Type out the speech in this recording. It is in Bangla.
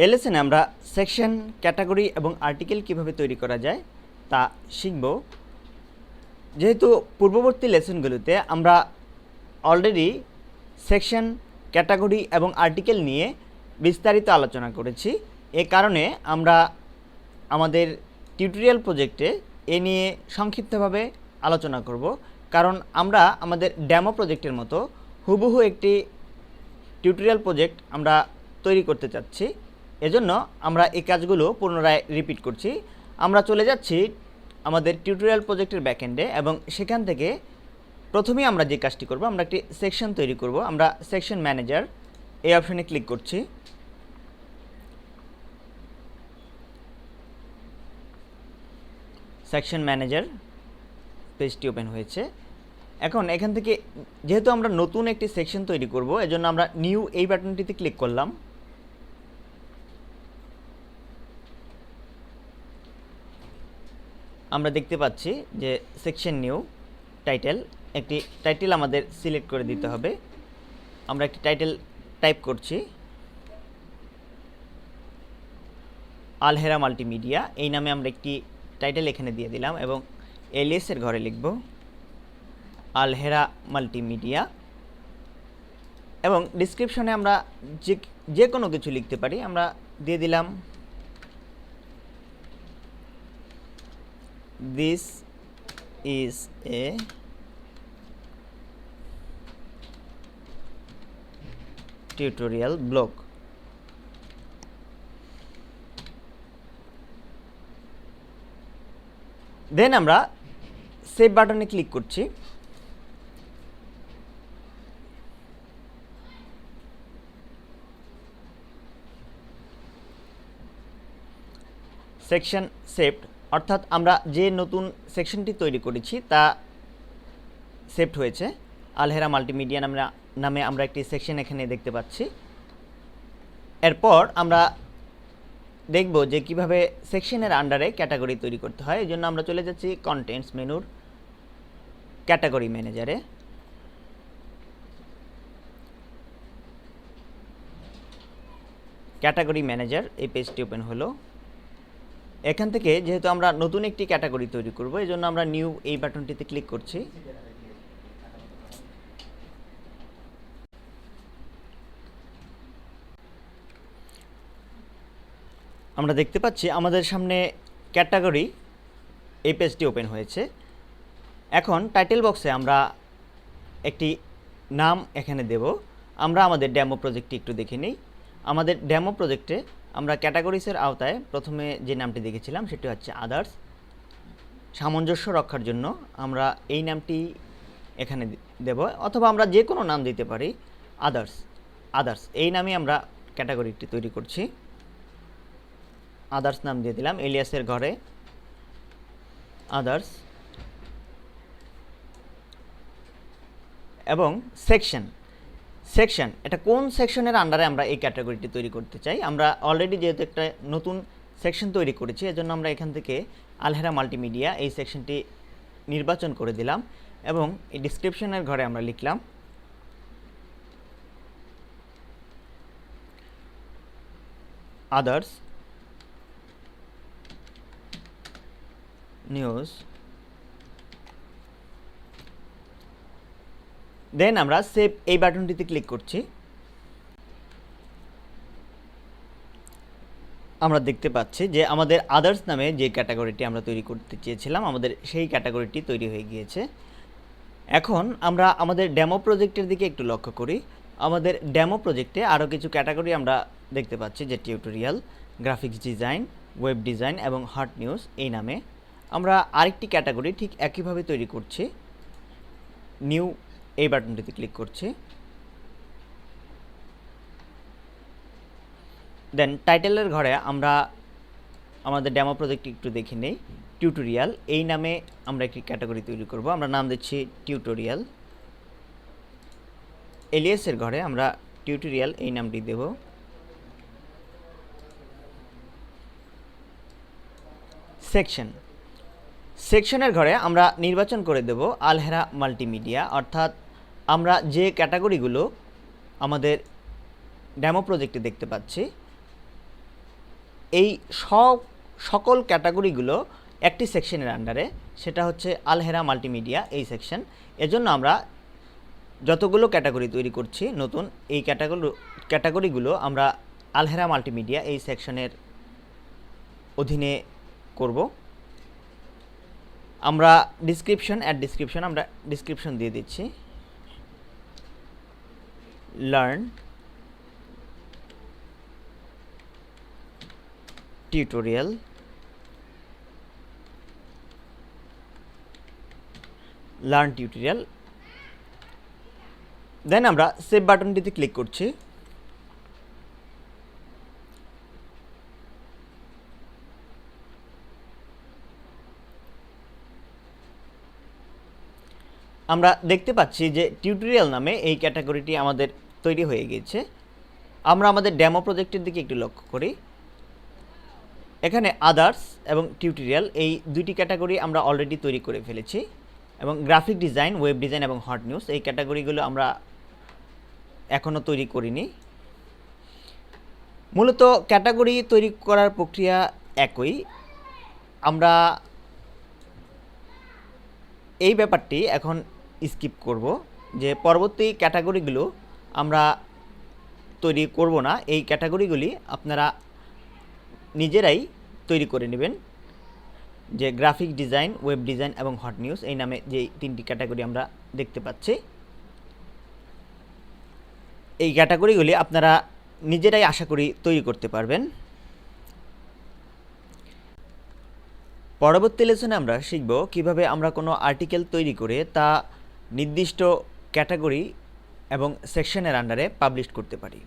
এই লেসনে আমরা সেকশন, ক্যাটাগরি এবং আর্টিকেল কিভাবে তৈরি করা যায় তা শিখব। যেহেতু পূর্ববর্তী লেসনগুলোতে আমরা অলরেডি সেকশন, ক্যাটাগরি এবং আর্টিকেল নিয়ে বিস্তারিত আলোচনা করেছি, এ কারণে আমরা আমাদের টিউটোরিয়াল প্রজেক্টে এ নিয়ে সংক্ষিপ্তভাবে আলোচনা করব। কারণ আমরা আমাদের ডেমো প্রজেক্টের মতো হুবহু একটি টিউটোরিয়াল প্রজেক্ট আমরা তৈরি করতে চাচ্ছি। এজন্য আমরা এই কাজগুলো পুনরায় রিপিট করছি। আমরা চলে যাচ্ছি আমাদের টিউটোরিয়াল প্রজেক্টের ব্যাকএন্ডে এবং সেখান থেকে প্রথমেই আমরা যে কাজটি করব, আমরা একটি সেকশন তৈরি করব। আমরা সেকশন ম্যানেজার এই অপশনে ক্লিক করছি। সেকশন ম্যানেজার পেজটি ওপেন হয়েছে। এখন এখান থেকে যেহেতু আমরা নতুন একটি সেকশন তৈরি করব, এজন্য আমরা নিউ এই বাটনটিতে ক্লিক করলাম। আমরা দেখতে পাচ্ছি যে সেকশন নিউ টাইটেল, একটি টাইটেল আমাদের সিলেক্ট করে দিতে হবে। আমরা একটি টাইটেল টাইপ করছি, আলহেরা মাল্টিমিডিয়া এই নামে আমরা একটি টাইটেল এখানে দিয়ে দিলাম এবং এলিয়াসের ঘরে লিখব আলহেরা মাল্টিমিডিয়া এবং ডিসক্রিপশনে আমরা যে কোনো কিছু লিখতে পারি। আমরা দিয়ে দিলাম this is a tutorial blog. Then আমরা সেভ বাটনে ক্লিক করছি। সেকশন সেভড, অর্থাৎ আমরা যে নতুন সেকশনটি তৈরি করেছি তা সেভড হয়েছে। আলহেরা মাল্টিমিডিয়া নামে আমরা একটি সেকশন এখানে দেখতে পাচ্ছি। এরপর আমরা দেখব যে কিভাবে সেকশনের আন্ডারে ক্যাটাগরি তৈরি করতে হয়। এই জন্য আমরা চলে যাচ্ছি কন্টেন্টস মেনুর ক্যাটাগরি ম্যানেজারে। ক্যাটাগরি ম্যানেজার এই পেজটি ওপেন হলো। এখান থেকে যেহেতু আমরা নতুন একটি ক্যাটাগরি তৈরি করব, এই জন্য আমরা নিউ এই বাটনটিতে ক্লিক করছি। আমরা দেখতে পাচ্ছি আমাদের সামনে ক্যাটাগরি এই পেজটি ওপেন হয়েছে। এখন টাইটেল বক্সে আমরা একটি নাম এখানে দেব। আমরা আমাদের ডেমো প্রজেক্টটি একটু দেখে নিই। আমাদের ডেমো প্রজেক্টে আমরা ক্যাটাগরিসের আওতায় প্রথমে যে নামটি দেখেছিলাম সেটি হচ্ছে আদার্স। সামঞ্জস্য রক্ষার জন্য আমরা এই নামটি এখানে দেব, অথবা আমরা যে কোনো নাম দিতে পারি। আদার্স এই নামে আমরা ক্যাটাগরিটি তৈরি করছি। আদার্স নাম দিয়ে দিলাম। এলিয়াসের ঘরে আদার্স এবং সেকশন এটা কোন সেকশনের আন্ডারে আমরা এই ক্যাটাগরিটি তৈরি করতে চাই। আমরা অলরেডি যেহেতু একটা নতুন সেকশন তৈরি করেছি, এজন্য আমরা এখান থেকে আলহেরা মাল্টিমিডিয়া এই সেকশনটি নির্বাচন করে দিলাম এবং এই ডিসক্রিপশনের ঘরে আমরা লিখলাম আদার্স নিউজ। দেন আমরা সেভ এই বাটনটিতে ক্লিক করছি। আমরা দেখতে পাচ্ছি যে আমাদের আদার্স নামে যে ক্যাটাগরিটি আমরা তৈরি করতে চেয়েছিলাম, আমাদের সেই ক্যাটাগরিটি তৈরি হয়ে গিয়েছে। এখন আমরা আমাদের ডেমো প্রজেক্টের দিকে একটু লক্ষ্য করি। আমাদের ডেমো প্রজেক্টে আরও কিছু ক্যাটাগরি আমরা দেখতে পাচ্ছি, যে tutorial, graphics design, web design এবং হট নিউজ এই নামে। আমরা আরেকটি ক্যাটাগরি ঠিক একইভাবে তৈরি করছি। নিউ এই বাটনটিতে ক্লিক করছি। দেন টাইটেলের ঘরে আমরা আমাদের ডেমো প্রজেক্ট একটু দেখে নেই। টিউটোরিয়াল এই নামে আমরা একটি ক্যাটাগরি তৈরি করব। আমরা নাম দিচ্ছি টিউটোরিয়াল। এলিয়াসের ঘরে আমরা টিউটোরিয়াল এই নামটি দেব। সেকশনের ঘরে আমরা নির্বাচন করে দেব আলহেরা মাল্টিমিডিয়া, অর্থাৎ আমরা যে ক্যাটাগরিগুলো আমাদের ডেমো প্রজেক্টে দেখতে পাচ্ছি এই সকল ক্যাটাগরিগুলো একটি সেকশনের আন্ডারে, সেটা হচ্ছে আলহেরা মাল্টিমিডিয়া এই সেকশন। এজন্য আমরা যতগুলো ক্যাটাগরি তৈরি করছি নতুন, এই ক্যাটাগরিগুলো আমরা আলহেরা মাল্টিমিডিয়া এই সেকশনের অধীনে করব। আমরা ডিসক্রিপশন আমরা ডিসক্রিপশন দিয়ে দিচ্ছি, লার্ন টিউটোরিয়াল, দেন আমরা সেভ বাটনটিতে ক্লিক করছি। আমরা দেখতে পাচ্ছি যে টিউটোরিয়াল নামে এই ক্যাটাগরিটি আমাদের তৈরি হয়ে গেছে। আমরা আমাদের ডেমো প্রজেক্টের দিকে একটু লক্ষ্য করি। এখানে আদার্স এবং টিউটোরিয়াল এই দুইটি ক্যাটাগরি আমরা অলরেডি তৈরি করে ফেলেছি, এবং গ্রাফিক ডিজাইন, ওয়েব ডিজাইন এবং হট নিউজ এই ক্যাটাগরিগুলো আমরা এখনও তৈরি করিনি। মূলত ক্যাটাগরি তৈরি করার প্রক্রিয়া একই। আমরা এই ব্যাপারটি এখন স্কিপ করব, যে পরবর্তী ক্যাটাগরিগুলো আমরা তৈরি করব না। এই ক্যাটাগরিগুলি আপনারা নিজেরাই তৈরি করে নেবেন, যে গ্রাফিক ডিজাইন, ওয়েব ডিজাইন এবং হট নিউজ এই নামে যে তিনটি ক্যাটাগরি আমরা দেখতে পাচ্ছি। এই ক্যাটাগরিগুলি আপনারা নিজেরাই আশা করি তৈরি করতে পারবেন। পরবর্তী লেসনে আমরা শিখব কিভাবে আমরা কোনো আর্টিকেল তৈরি করে তা নির্দিষ্ট ক্যাটাগরি এবং সেকশনের আন্ডারে পাবলিশ করতে পারি।